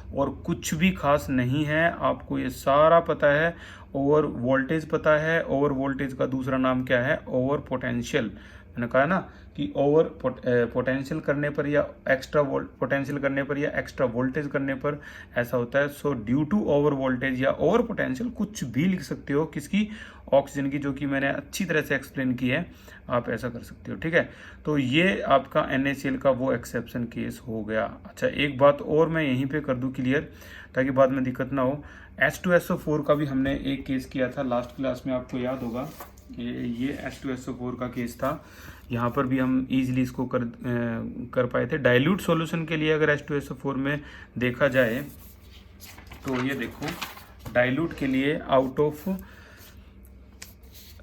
और कुछ भी खास नहीं है, आपको ये सारा पता है। ओवर वोल्टेज पता है, ओवर वोल्टेज का दूसरा नाम क्या है, ओवर पोटेंशियल। मैंने कहा ना कि ओवर पोटेंशियल करने पर या एक्स्ट्रा पोटेंशियल करने पर या एक्स्ट्रा वोल्टेज करने पर ऐसा होता है। So due to over voltage या ओवर पोटेंशियल कुछ भी लिख सकते हो, किसकी, ऑक्सीजन की, जो कि मैंने अच्छी तरह से एक्सप्लेन की है, आप ऐसा कर सकते हो। ठीक है, तो ये आपका NaCl का वो एक्सेप्शन केस हो गया। अच्छा, एक बात और मैं यहीं पे कर दूं क्लियर, ताकि बाद में दिक्कत ना हो। H2SO4 का भी हमने एक केस किया था लास्ट क्लास में, आपको याद होगा। ये H2SO4 का केस था, यहाँ पर भी हम इजीली इसको कर पाए थे। डाइल्यूट सॉल्यूशन के लिए अगर H2SO4 में देखा जाए तो ये देखो, डाइल्यूट के लिए आउट ऑफ,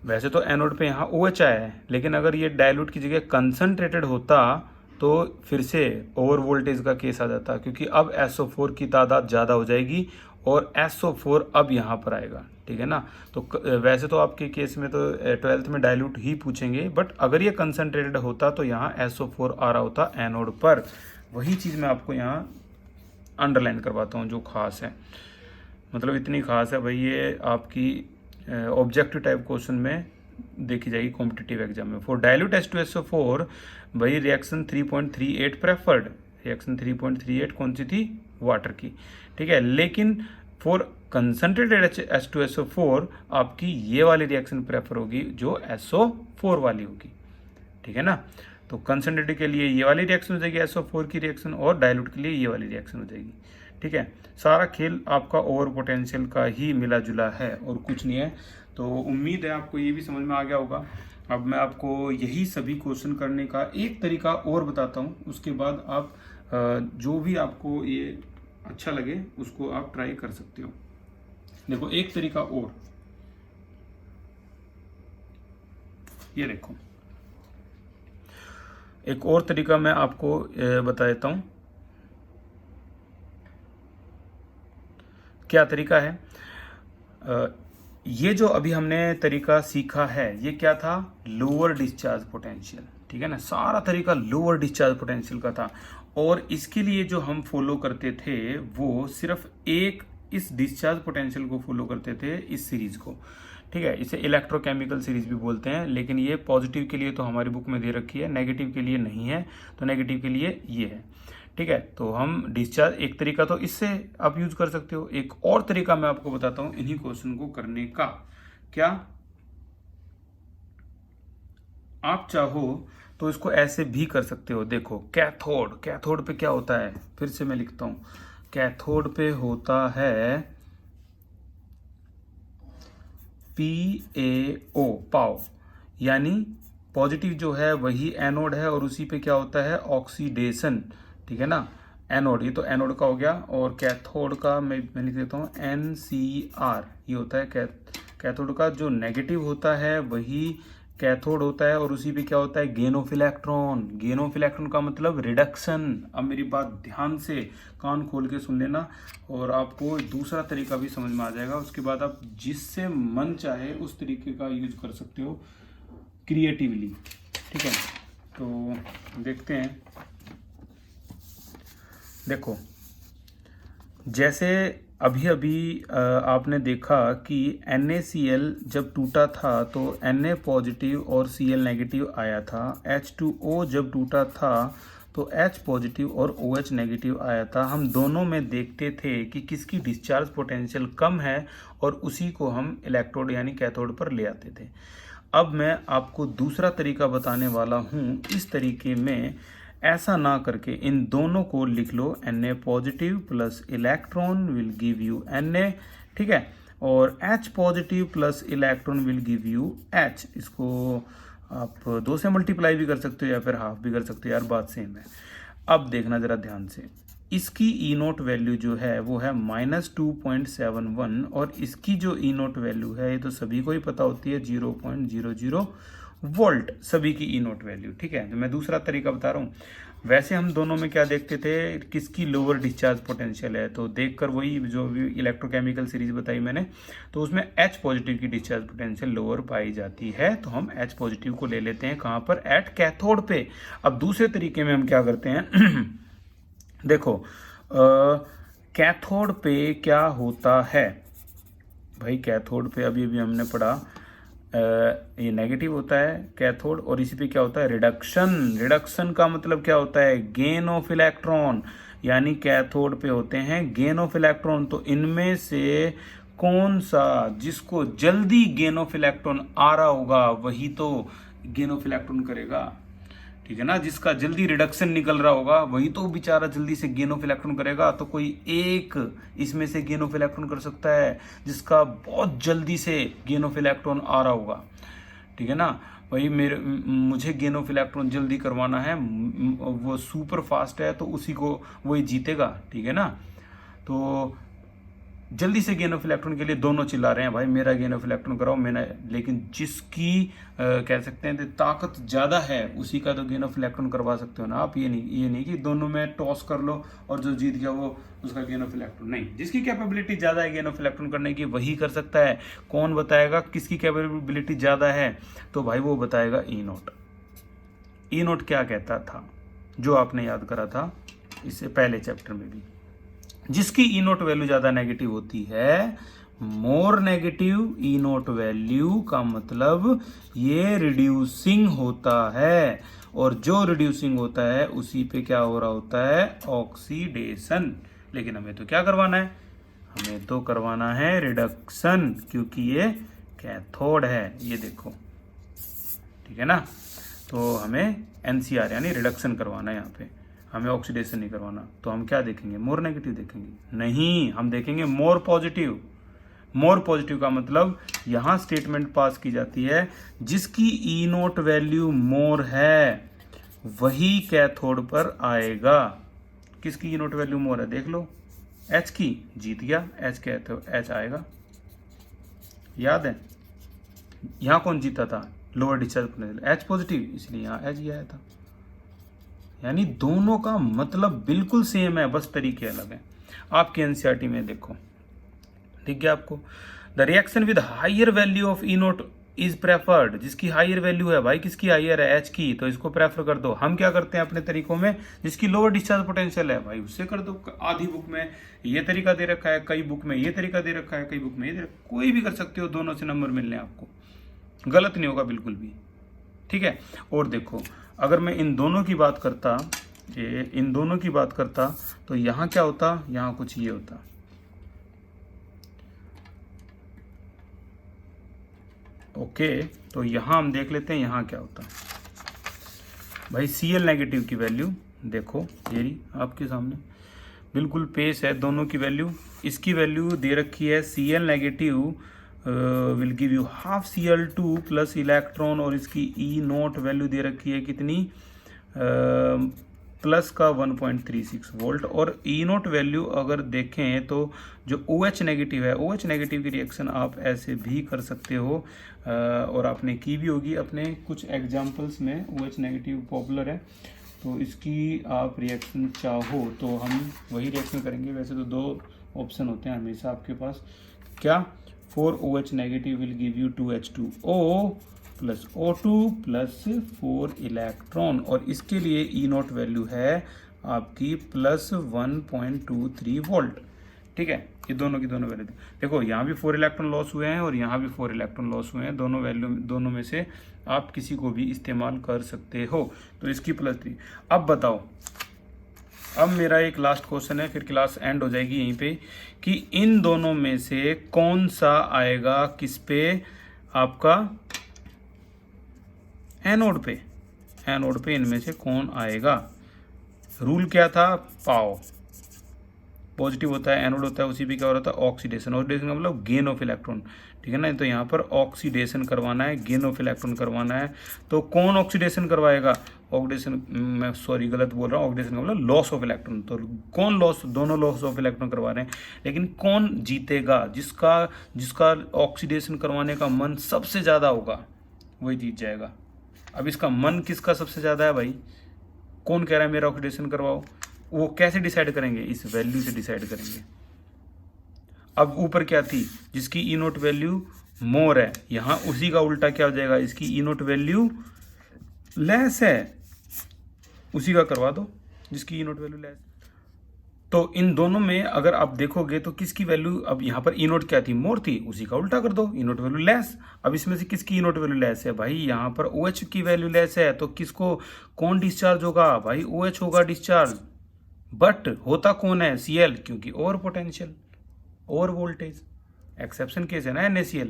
वैसे तो एनोड पे यहाँ OH आया है, लेकिन अगर ये डाइल्यूट की जगह कंसंट्रेटेड होता तो फिर से ओवर वोल्टेज का केस आ जाता, क्योंकि अब SO4 की तादाद ज़्यादा हो जाएगी और SO4 अब यहाँ पर आएगा। ठीक है ना, तो वैसे तो आपके केस में तो 12th में डाइल्यूट ही पूछेंगे, बट अगर ये कंसंट्रेटेड होता तो यहाँ SO4 आ रहा होता एनोड पर। वही चीज़ मैं आपको यहाँ अंडरलाइन करवाता हूँ जो खास है, मतलब इतनी खास है भाई, ये आपकी ऑब्जेक्टिव टाइप क्वेश्चन में देखी जाएगी कॉम्पिटिटिव एग्जाम में। फॉर डाइल्यूट H2SO4 भाई रिएक्शन 3.38 प्रेफर्ड, रिएक्शन 3.38 कौन सी थी, वाटर की। ठीक है, लेकिन फॉर कंसंट्रेटेड H2SO4 आपकी ये वाली रिएक्शन प्रेफर होगी जो SO4 वाली होगी। ठीक है ना, तो कंसंट्रेटेड के लिए ये वाली रिएक्शन हो जाएगी SO4 की रिएक्शन, और डाइल्यूट के लिए ये वाली रिएक्शन हो जाएगी। ठीक है, सारा खेल आपका ओवर पोटेंशियल का ही मिला जुला है और कुछ नहीं है। तो उम्मीद है आपको ये भी समझ में आ गया होगा। अब मैं आपको यही सभी क्वेश्चन करने का एक तरीका और बताता हूँ, उसके बाद आप जो भी आपको ये अच्छा लगे उसको आप ट्राई कर सकते हो। देखो एक तरीका और, ये देखो, एक और तरीका मैं आपको बता देता हूँ। क्या तरीका है? ये जो अभी हमने तरीका सीखा है ये क्या था? लोअर डिस्चार्ज पोटेंशियल, ठीक है ना। सारा तरीका लोअर डिस्चार्ज पोटेंशियल का था, और इसके लिए जो हम फॉलो करते थे वो सिर्फ एक इस डिस्चार्ज पोटेंशियल को फॉलो करते थे, इस सीरीज को, ठीक है। इसे इलेक्ट्रोकेमिकल सीरीज भी बोलते हैं, लेकिन ये पॉजिटिव के लिए तो हमारी बुक में दे रखी है, नेगेटिव के लिए नहीं है, तो नेगेटिव के लिए ये है, ठीक है। तो हम डिस्चार्ज, एक तरीका तो इससे आप यूज कर सकते हो, एक और तरीका मैं आपको बताता हूं इन्हीं क्वेश्चन को करने का। क्या आप चाहो तो इसको ऐसे भी कर सकते हो। देखो, कैथोड, कैथोड पे क्या होता है, फिर से मैं लिखता हूं, कैथोड पे होता है PaO, पाओ, यानी पॉजिटिव जो है वही एनोड है, और उसी पे क्या होता है? ऑक्सीडेशन, ठीक है ना। एनोड, ये तो एनोड का हो गया, और कैथोड का मैं लिख देता हूँ NCr, ये होता है कैथोड का। जो नेगेटिव होता है वही कैथोड होता है, और उसी पे क्या होता है? Gain of electron. Gain of electron का मतलब रिडक्शन। अब मेरी बात ध्यान से कान खोल के सुन लेना, और आपको दूसरा तरीका भी समझ में आ जाएगा। उसके बाद आप जिससे मन चाहे उस तरीके का यूज कर सकते हो क्रिएटिवली, ठीक है। तो देखते हैं। देखो, जैसे अभी अभी आपने देखा कि NaCl जब टूटा था तो Na पॉजिटिव और Cl नेगेटिव आया था। H2O जब टूटा था तो H पॉजिटिव और OH नेगेटिव आया था। हम दोनों में देखते थे कि किसकी डिस्चार्ज पोटेंशियल कम है, और उसी को हम इलेक्ट्रोड यानी कैथोड पर ले आते थे। अब मैं आपको दूसरा तरीका बताने वाला हूँ। इस तरीके में ऐसा ना करके इन दोनों को लिख लो, Na positive plus electron will give you Na, ठीक है, और H positive plus electron will give you H। इसको आप 2 से मल्टीप्लाई भी कर सकते हो या फिर हाफ भी कर सकते हो, यार बात सेम है। अब देखना जरा ध्यान से, इसकी ई नोट वैल्यू जो है वो है -2.71, और इसकी जो ई नोट वैल्यू है ये तो सभी को ही पता होती है 0.00 वोल्ट, सभी की ई नोट वैल्यू, ठीक है। तो मैं दूसरा तरीका बता रहा हूँ। वैसे हम दोनों में क्या देखते थे, किसकी लोअर डिस्चार्ज पोटेंशियल है, तो देखकर वही जो भी इलेक्ट्रोकेमिकल सीरीज बताई मैंने, तो उसमें H पॉजिटिव की डिस्चार्ज पोटेंशियल लोअर पाई जाती है, तो हम H पॉजिटिव को ले लेते हैं कहाँ पर? एट कैथोड पे। अब दूसरे तरीके में हम क्या करते हैं देखो, कैथोड पे क्या होता है भाई? कैथोड पे अभी अभी हमने पढ़ा, ये नेगेटिव होता है कैथोड, और इसी पे क्या होता है? रिडक्शन। रिडक्शन का मतलब क्या होता है? गेन ऑफ इलेक्ट्रॉन, यानी कैथोड पे होते हैं गेन ऑफ इलेक्ट्रॉन। तो इनमें से कौन सा, जिसको जल्दी गेन ऑफ इलेक्ट्रॉन आ रहा होगा वही तो गेन ऑफ इलेक्ट्रॉन करेगा, ठीक है ना। जिसका जल्दी रिडक्शन निकल रहा होगा वही तो बेचारा जल्दी से गेन ऑफ इलेक्ट्रॉन करेगा। तो कोई एक इसमें से गेन ऑफ इलेक्ट्रॉन कर सकता है जिसका बहुत जल्दी से गेन ऑफ इलेक्ट्रॉन आ रहा होगा, ठीक है ना। वही मुझे गेन ऑफ इलेक्ट्रॉन जल्दी करवाना है, वो सुपर फास्ट है, तो उसी को वही जीतेगा, ठीक है ना। तो जल्दी से गेन ऑफ इलेक्ट्रॉन के लिए दोनों चिल्ला रहे हैं, भाई मेरा गेन ऑफ इलेक्ट्रॉन कराओ, मैंने। लेकिन जिसकी कह सकते हैं ताकत ज़्यादा है उसी का तो गेन ऑफ इलेक्ट्रॉन करवा सकते हो ना आप। ये नहीं कि दोनों में टॉस कर लो और जो जीत गया वो उसका गेन ऑफ इलेक्ट्रॉन, नहीं। जिसकी कैपेबिलिटी ज़्यादा है गेन ऑफ इलेक्ट्रॉन करने की वही कर सकता है। कौन बताएगा किसकी कैपेबिलिटी ज़्यादा है? तो भाई वो बताएगा ई नोट। ई नोट क्या कहता था, जो आपने याद करा था इससे पहले चैप्टर में भी, जिसकी ई नोट वैल्यू ज्यादा नेगेटिव होती है, more negative E note value का मतलब ये रिड्यूसिंग होता है, और जो रिड्यूसिंग होता है उसी पे क्या हो रहा होता है? ऑक्सीडेशन। लेकिन हमें तो क्या करवाना है? हमें तो करवाना है रिडक्शन, क्योंकि ये कैथोड है, ये देखो, ठीक है ना। तो हमें NCR यानी रिडक्शन करवाना है यहाँ पे, हमें ऑक्सीडेशन नहीं करवाना। तो हम क्या देखेंगे? मोर नेगेटिव देखेंगे? नहीं, हम देखेंगे मोर पॉजिटिव। मोर पॉजिटिव का मतलब यहां स्टेटमेंट पास की जाती है, जिसकी ई नोट वैल्यू मोर है वही कैथोड पर आएगा। किसकी ई नोट वैल्यू मोर है? देख लो, H की, जीत गया H, कैथोड H आएगा। याद है यहां कौन जीता था? Lower discharge potential H positive, इसलिए यहां H ही आया था। यानी दोनों का मतलब बिल्कुल सेम है, बस तरीके अलग हैं। आपके एनसीईआरटी में देखो, ठीक है आपको, the reaction with higher value of E naught is preferred, जिसकी हायर वैल्यू है भाई, किसकी हायर है, एच की, तो इसको प्रेफर कर दो। हम क्या करते हैं अपने तरीकों में, जिसकी लोअर डिस्चार्ज पोटेंशियल है भाई उससे कर दो। आधी बुक में ये तरीका दे रखा है, कई बुक में ये तरीका दे रखा है, कई बुक में ये कोई भी कर सकते हो, दोनों से नंबर मिलने आपको, गलत नहीं होगा बिल्कुल भी, ठीक है। और देखो अगर मैं इन दोनों की बात करता, इन दोनों की बात करता तो यहाँ क्या होता, यहाँ कुछ ये होता, ओके। तो यहाँ हम देख लेते हैं यहाँ क्या होता भाई। Cl नेगेटिव की वैल्यू देखो, ये रही आपके सामने, बिल्कुल पेस है दोनों की वैल्यू। इसकी वैल्यू दे रखी है Cl negative will give you half Cl2 plus electron, और इसकी ई नोट वैल्यू दे रखी है कितनी, प्लस का 1.36 वोल्ट। और ई नोट वैल्यू अगर देखें तो जो OH नेगेटिव है, OH नेगेटिव की रिएक्शन आप ऐसे भी कर सकते हो, और आपने की भी होगी अपने कुछ एग्जाम्पल्स में, OH नेगेटिव पॉपुलर है, तो इसकी आप रिएक्शन चाहो तो हम वही रिएक्शन करेंगे। वैसे तो दो ऑप्शन होते हैं हमेशा आपके पास, क्या, 4OH negative will give you 2H2O plus O2 plus 4 electron, और इसके लिए ई नोट वैल्यू है आपकी प्लस 1.23 वोल्ट, ठीक है। ये दोनों की दोनों वैल्यू देखो, यहाँ भी 4 इलेक्ट्रॉन लॉस हुए हैं और यहाँ भी 4 इलेक्ट्रॉन लॉस हुए हैं, दोनों वैल्यू, दोनों में से आप किसी को भी इस्तेमाल कर सकते हो। तो इसकी प्लस 3। अब बताओ, अब मेरा एक लास्ट क्वेश्चन है, फिर क्लास एंड हो जाएगी यहीं पे, कि इन दोनों में से कौन सा आएगा किस पे, आपका एनोड पे, एनोड पे इनमें से कौन आएगा। रूल क्या था, पाओ, पॉजिटिव होता है एनोड होता है, उसी पे क्या हो रहा था, ऑक्सीडेशन। ऑक्सीडेशन का मतलब गेन ऑफ इलेक्ट्रॉन, ठीक है ना। तो यहाँ पर ऑक्सीडेशन करवाना है, गेन ऑफ इलेक्ट्रॉन करवाना है, तो कौन ऑक्सीडेशन करवाएगा, ऑक्सीडेशन, मैं सॉरी गलत बोल रहा हूँ, ऑक्सीडेशन का मतलब लॉस ऑफ इलेक्ट्रॉन, तो कौन लॉस, दोनों लॉस ऑफ इलेक्ट्रॉन करवा रहे हैं, लेकिन कौन जीतेगा, जिसका ऑक्सीडेशन करवाने का मन सबसे ज़्यादा होगा वही जीत जाएगा। अब इसका मन किसका सबसे ज़्यादा है भाई, कौन कह रहा है मेरा ऑक्सीडेशन करवाओ, वो कैसे डिसाइड करेंगे, इस वैल्यू से डिसाइड करेंगे। अब ऊपर क्या थी, जिसकी ई नोट वैल्यू मोर है, यहाँ उसी का उल्टा क्या हो जाएगा, इसकी ई नोट वैल्यू लेस है, उसी का करवा दो जिसकी ई नोट वैल्यू लेस। तो इन दोनों में अगर आप देखोगे तो किसकी वैल्यू, अब यहाँ पर ई नोट क्या थी, मोर थी, उसी का उल्टा कर दो, ई नोट वैल्यू लेस। अब इसमें से किसकी ई नोट वैल्यू लेस है भाई, यहाँ पर OH की वैल्यू लेस है, तो किसको, कौन डिस्चार्ज होगा भाई, OH होगा डिस्चार्ज, बट होता कौन है, Cl, क्योंकि over potential, over voltage, exception case है ना NaCl,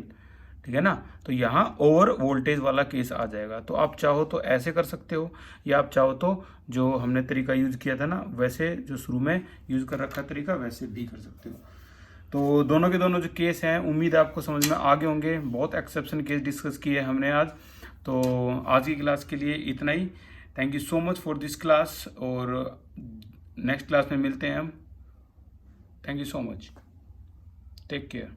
ठीक है ना। तो यहाँ ओवर वोल्टेज वाला केस आ जाएगा। तो आप चाहो तो ऐसे कर सकते हो, या आप चाहो तो जो हमने तरीका यूज़ किया था ना, वैसे जो शुरू में यूज़ कर रखा तरीका, वैसे भी कर सकते हो। तो दोनों के दोनों जो केस हैं, उम्मीद है आपको समझ में आ गए होंगे। बहुत एक्सेप्शन केस डिस्कस किए हमने आज। तो आज की क्लास के लिए इतना ही। Thank you so much for this class, और नेक्स्ट क्लास में मिलते हैं हम। Thank you so much, take care.